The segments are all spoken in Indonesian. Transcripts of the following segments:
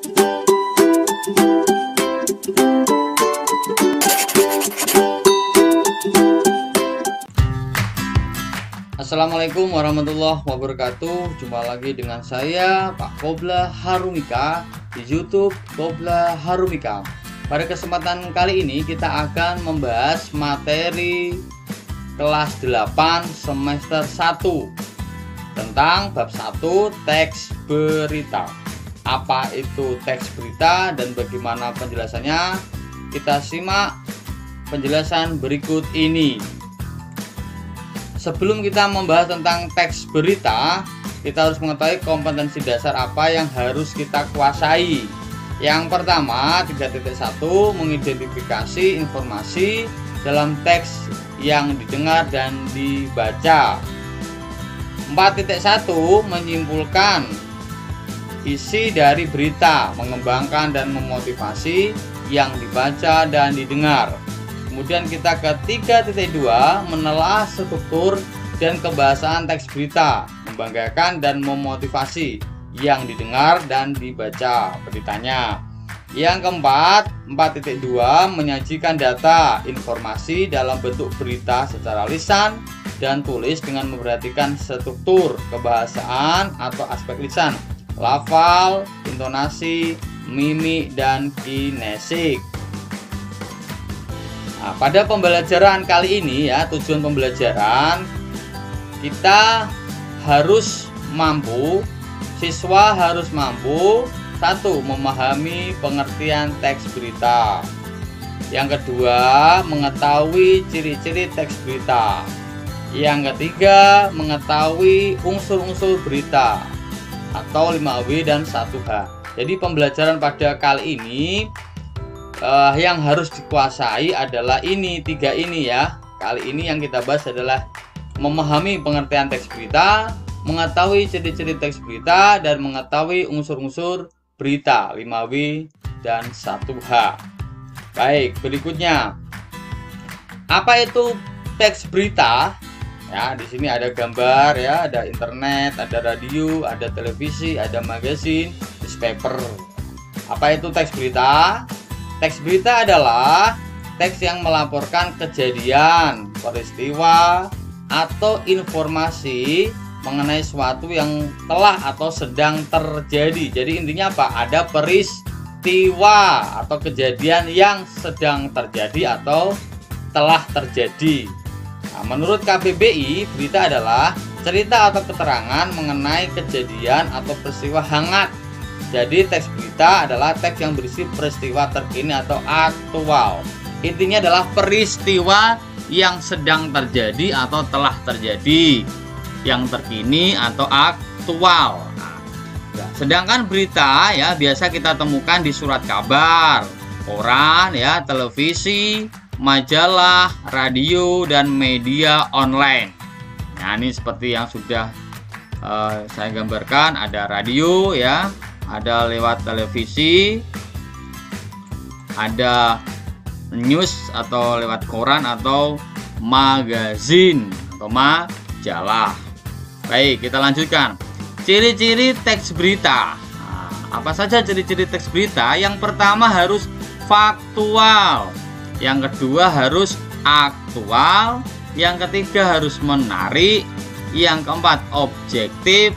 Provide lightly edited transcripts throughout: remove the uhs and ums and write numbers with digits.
Assalamualaikum warahmatullahi wabarakatuh. Jumpa lagi dengan saya Pak Qobla Harumika di YouTube Qobla Harumika. Pada kesempatan kali ini kita akan membahas materi kelas 8 semester 1 tentang bab 1 teks berita. Apa itu teks berita dan bagaimana penjelasannya? Kita simak penjelasan berikut ini. Sebelum kita membahas tentang teks berita, kita harus mengetahui kompetensi dasar apa yang harus kita kuasai. Yang pertama, 3.1 mengidentifikasi informasi dalam teks yang didengar dan dibaca. 4.1 menyimpulkan isi dari berita, mengembangkan dan memotivasi yang dibaca dan didengar. Kemudian kita ke 3.2 menelaah struktur dan kebahasaan teks berita, membanggakan dan memotivasi yang didengar dan dibaca beritanya. Yang keempat, 4.2 menyajikan data, informasi dalam bentuk berita secara lisan dan tulis dengan memperhatikan struktur, kebahasaan atau aspek lisan, lafal, intonasi, mimik, dan kinesik. Nah, pada pembelajaran kali ini ya, tujuan pembelajaran kita harus mampu, siswa harus mampu, 1. Memahami pengertian teks berita. Yang kedua, mengetahui ciri-ciri teks berita. Yang ketiga, mengetahui unsur-unsur berita atau 5W dan 1H. Jadi pembelajaran pada kali ini yang harus dikuasai adalah ini, 3 ini ya. Kali ini yang kita bahas adalah memahami pengertian teks berita, mengetahui ciri-ciri teks berita, dan mengetahui unsur-unsur berita 5W dan 1H. Baik, berikutnya. Apa itu teks berita? Ya, di sini ada gambar ya, ada internet, ada radio, ada televisi, ada magazine, newspaper. Apa itu teks berita? Teks berita adalah teks yang melaporkan kejadian, peristiwa, atau informasi mengenai sesuatu yang telah atau sedang terjadi. Jadi intinya apa? Ada peristiwa atau kejadian yang sedang terjadi atau telah terjadi. Nah, menurut KBBI, berita adalah cerita atau keterangan mengenai kejadian atau peristiwa hangat. Jadi teks berita adalah teks yang berisi peristiwa terkini atau aktual. Intinya adalah peristiwa yang sedang terjadi atau telah terjadi, yang terkini atau aktual. Nah, sedangkan berita ya biasa kita temukan di surat kabar, koran ya, televisi, majalah, radio, dan media online. Nah, ini seperti yang sudah saya gambarkan, ada radio ya, ada lewat televisi, ada news atau lewat koran atau magazine atau majalah. Baik, kita lanjutkan. Ciri-ciri teks berita. Nah, apa saja ciri-ciri teks berita? Yang pertama harus faktual, yang kedua harus aktual, yang ketiga harus menarik, yang keempat objektif,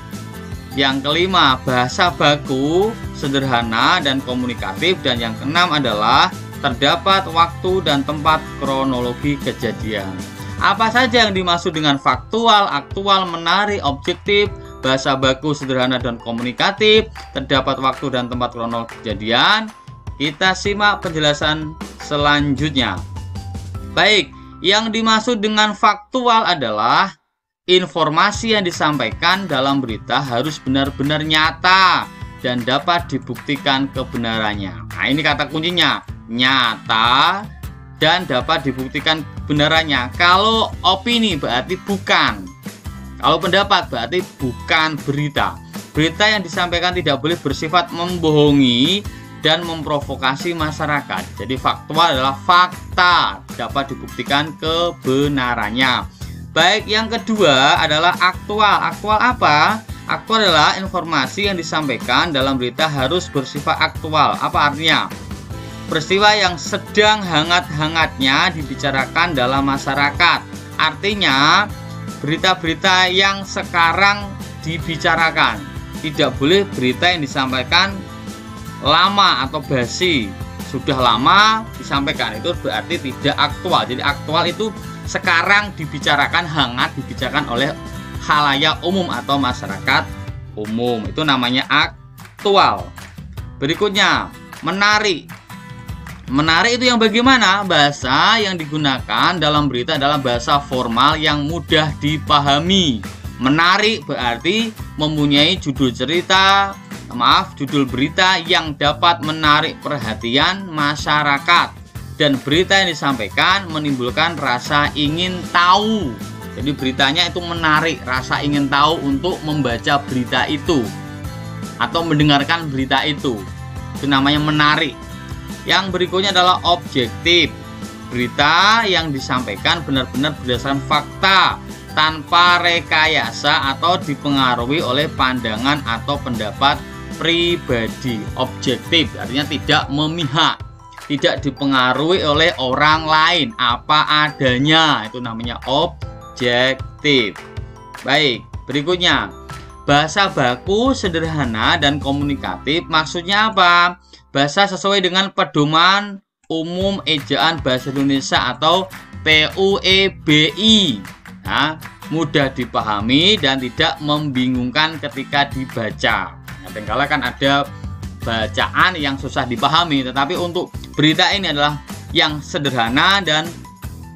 yang kelima bahasa baku, sederhana dan komunikatif, dan yang keenam adalah terdapat waktu dan tempat kronologi kejadian. Apa saja yang dimaksud dengan faktual, aktual, menarik, objektif, bahasa baku, sederhana dan komunikatif, terdapat waktu dan tempat kronologi kejadian? Kita simak penjelasan selanjutnya. Baik, yang dimaksud dengan faktual adalah informasi yang disampaikan dalam berita harus benar-benar nyata dan dapat dibuktikan kebenarannya. Nah, ini kata kuncinya, nyata dan dapat dibuktikan kebenarannya. Kalau opini berarti bukan. Kalau pendapat berarti bukan berita. Berita yang disampaikan tidak boleh bersifat membohongi dan memprovokasi masyarakat. Jadi faktual adalah fakta, dapat dibuktikan kebenarannya. Baik, yang kedua adalah aktual. Aktual apa? Aktual adalah informasi yang disampaikan dalam berita harus bersifat aktual. Apa artinya? Peristiwa yang sedang hangat-hangatnya dibicarakan dalam masyarakat. Artinya berita-berita yang sekarang dibicarakan. Tidak boleh berita yang disampaikan lama atau basi. Sudah lama disampaikan, itu berarti tidak aktual. Jadi aktual itu sekarang dibicarakan, hangat dibicarakan oleh khalayak umum atau masyarakat umum. Itu namanya aktual. Berikutnya, menarik. Menarik itu yang bagaimana? Bahasa yang digunakan dalam berita adalah bahasa formal yang mudah dipahami. Menarik berarti mempunyai judul berita yang dapat menarik perhatian masyarakat, dan berita yang disampaikan menimbulkan rasa ingin tahu. Jadi beritanya itu menarik, rasa ingin tahu untuk membaca berita itu atau mendengarkan berita itu. Itu namanya menarik. Yang berikutnya adalah objektif. Berita yang disampaikan benar-benar berdasarkan fakta, tanpa rekayasa atau dipengaruhi oleh pandangan atau pendapat pribadi. Objektif artinya tidak memihak, tidak dipengaruhi oleh orang lain, apa adanya. Itu namanya objektif. Baik, berikutnya, bahasa baku, sederhana, dan komunikatif. Maksudnya apa? Bahasa sesuai dengan pedoman umum ejaan bahasa Indonesia atau PUEBI. Nah, mudah dipahami dan tidak membingungkan ketika dibaca. Kadang-kala kan ada bacaan yang susah dipahami, tetapi untuk berita ini adalah yang sederhana dan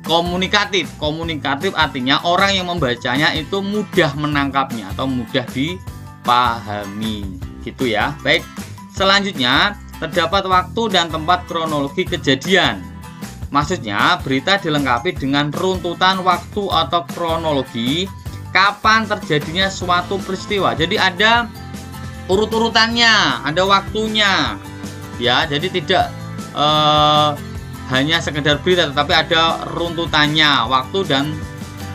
komunikatif. Komunikatif artinya orang yang membacanya itu mudah menangkapnya atau mudah dipahami. Gitu ya. Baik, selanjutnya terdapat waktu dan tempat kronologi kejadian. Maksudnya berita dilengkapi dengan runtutan waktu atau kronologi kapan terjadinya suatu peristiwa. Jadi ada urut-urutannya, ada waktunya. Ya, jadi tidak hanya sekedar berita, tetapi ada runtutannya, waktu dan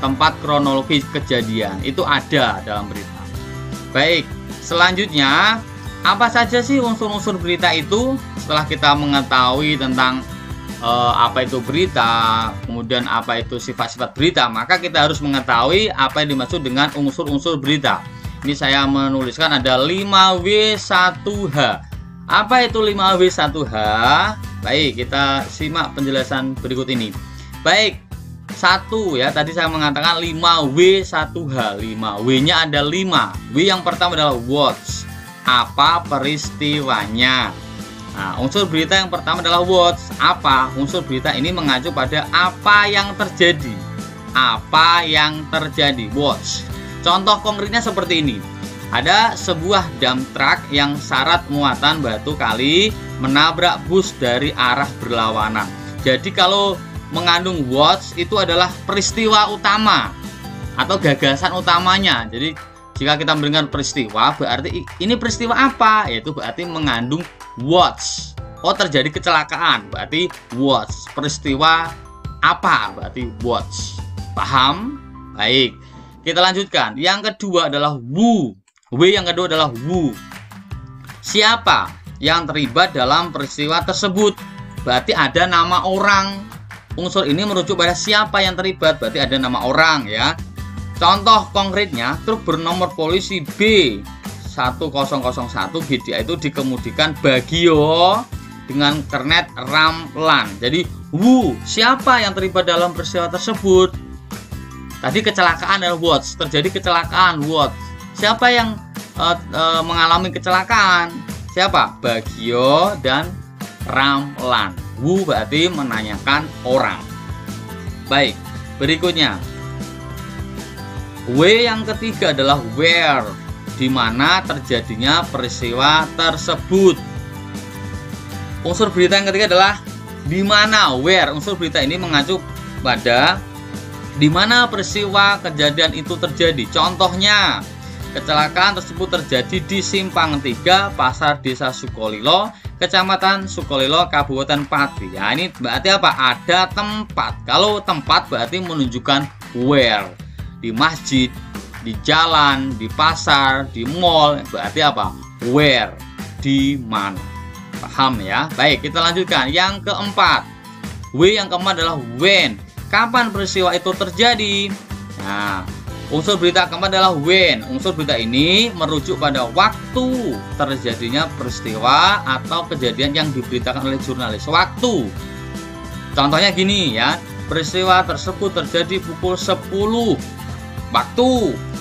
tempat kronologi kejadian. Itu ada dalam berita. Baik, selanjutnya apa saja sih unsur-unsur berita itu? Setelah kita mengetahui tentang apa itu berita, kemudian apa itu sifat-sifat berita, maka kita harus mengetahui apa yang dimaksud dengan unsur-unsur berita. Ini saya menuliskan ada 5W1H. Apa itu 5W1H? Baik, kita simak penjelasan berikut ini. Baik, 1 ya, tadi saya mengatakan 5W1H. 5W-nya ada 5. W yang pertama adalah what. Apa peristiwanya? Nah, unsur berita yang pertama adalah what. Apa? Unsur berita ini mengacu pada apa yang terjadi. Apa yang terjadi? What. Contoh konkretnya seperti ini. Ada sebuah dump truck yang syarat muatan batu kali menabrak bus dari arah berlawanan. Jadi kalau mengandung what itu adalah peristiwa utama atau gagasan utamanya. Jadi jika kita mendengar peristiwa, berarti ini peristiwa apa? Yaitu berarti mengandung what. Oh, terjadi kecelakaan, berarti what. Peristiwa apa? Berarti what. Paham? Baik, kita lanjutkan. Yang kedua adalah who. W yang kedua adalah who. Siapa yang terlibat dalam peristiwa tersebut? Berarti ada nama orang. Unsur ini merujuk pada siapa yang terlibat, berarti ada nama orang ya. Contoh konkretnya, truk bernomor polisi B1001 BDA itu dikemudikan Bagio dengan kernet Ramlan. Jadi, siapa yang terlibat dalam peristiwa tersebut? Tadi kecelakaan adalah what, terjadi kecelakaan what. Siapa yang mengalami kecelakaan? Siapa? Bagio dan Ramlan. Who berarti menanyakan orang. Baik, berikutnya. W yang ketiga adalah where, di mana terjadinya peristiwa tersebut. Unsur berita yang ketiga adalah di mana, where. Unsur berita ini mengacu pada di mana peristiwa kejadian itu terjadi. Contohnya, kecelakaan tersebut terjadi di Simpang 3, Pasar Desa Sukolilo, Kecamatan Sukolilo, Kabupaten Pati. Ya, ini berarti apa? Ada tempat. Kalau tempat berarti menunjukkan where. Di masjid, di jalan, di pasar, di mall, berarti apa? Where, di mana. Paham ya? Baik, kita lanjutkan. Yang keempat, W yang keempat adalah when. Kapan peristiwa itu terjadi? Nah, unsur berita keempat adalah when. Unsur berita ini merujuk pada waktu terjadinya peristiwa atau kejadian yang diberitakan oleh jurnalis. Waktu. Contohnya gini ya, peristiwa tersebut terjadi pukul 10. Waktu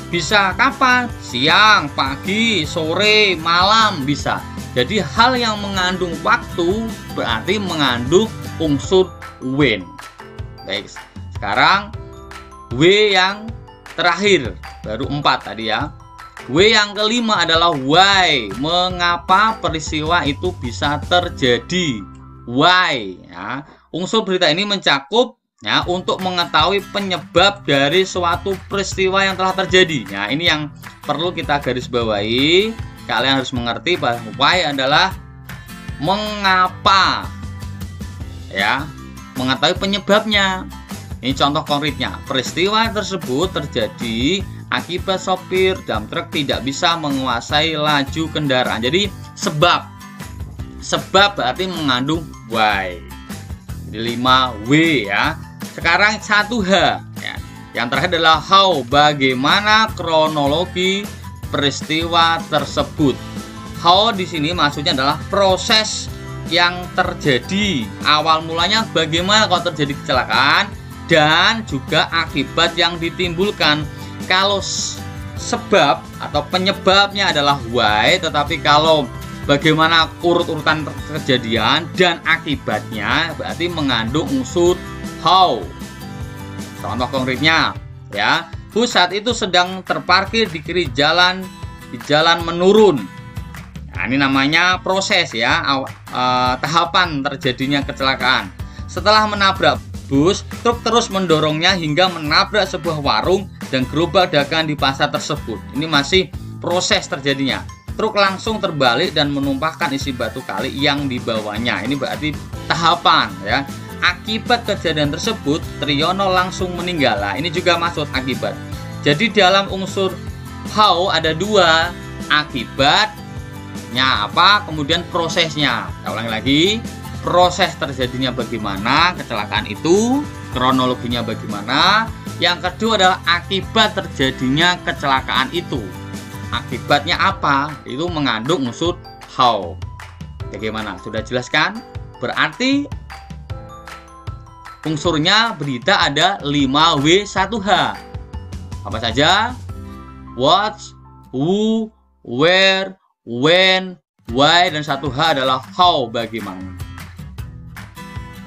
bisa kapan? Siang, pagi, sore, malam bisa. Jadi hal yang mengandung waktu berarti mengandung unsur when. Baik, sekarang W yang terakhir, baru 4 tadi ya. W yang kelima adalah why. Mengapa peristiwa itu bisa terjadi? Why ya. Unsur berita ini mencakup ya untuk mengetahui penyebab dari suatu peristiwa yang telah terjadi. Nah, ini yang perlu kita garis bawahi. Kalian harus mengerti bahwa why adalah mengapa ya, mengetahui penyebabnya. Ini contoh konkretnya. Peristiwa tersebut terjadi akibat sopir dump truck tidak bisa menguasai laju kendaraan. Jadi sebab berarti mengandung why. Jadi 5 W ya. Sekarang 1H ya. Yang terakhir adalah how. Bagaimana kronologi peristiwa tersebut. How di sini maksudnya adalah proses yang terjadi. Awal mulanya bagaimana kalau terjadi kecelakaan dan juga akibat yang ditimbulkan. Kalau sebab atau penyebabnya adalah why, tetapi kalau bagaimana urut-urutan kejadian dan akibatnya berarti mengandung unsur how. Contoh konkretnya ya, bus saat itu sedang terparkir di kiri jalan, di jalan menurun. Nah, ini namanya proses ya, tahapan terjadinya kecelakaan. Setelah menabrak bus, truk terus mendorongnya hingga menabrak sebuah warung dan gerobak dagangan di pasar tersebut. Ini masih proses terjadinya. Truk langsung terbalik dan menumpahkan isi batu kali yang dibawanya. Ini berarti tahapan ya. Akibat kejadian tersebut, Triyono langsung meninggal. Nah, ini juga masuk akibat. Jadi dalam unsur how ada 2, akibatnya apa, kemudian prosesnya. Kita ulangi lagi, proses terjadinya bagaimana kecelakaan itu, kronologinya bagaimana. Yang kedua adalah akibat terjadinya kecelakaan itu. Akibatnya apa? Itu mengandung unsur how. Bagaimana? Sudah jelaskan? Berarti unsurnya berita ada 5W 1H. Apa saja? What, who, where, when, why, dan 1H adalah how, bagaimana.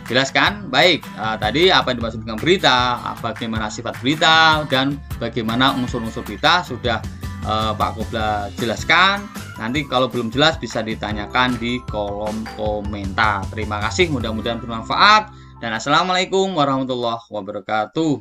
Jelaskan? Baik, tadi apa yang dimaksud dengan berita, bagaimana sifat berita, dan bagaimana unsur-unsur berita sudah Pak Kobra jelaskan. Nanti kalau belum jelas bisa ditanyakan di kolom komentar. Terima kasih, mudah-mudahan bermanfaat. Dan assalamualaikum warahmatullahi wabarakatuh.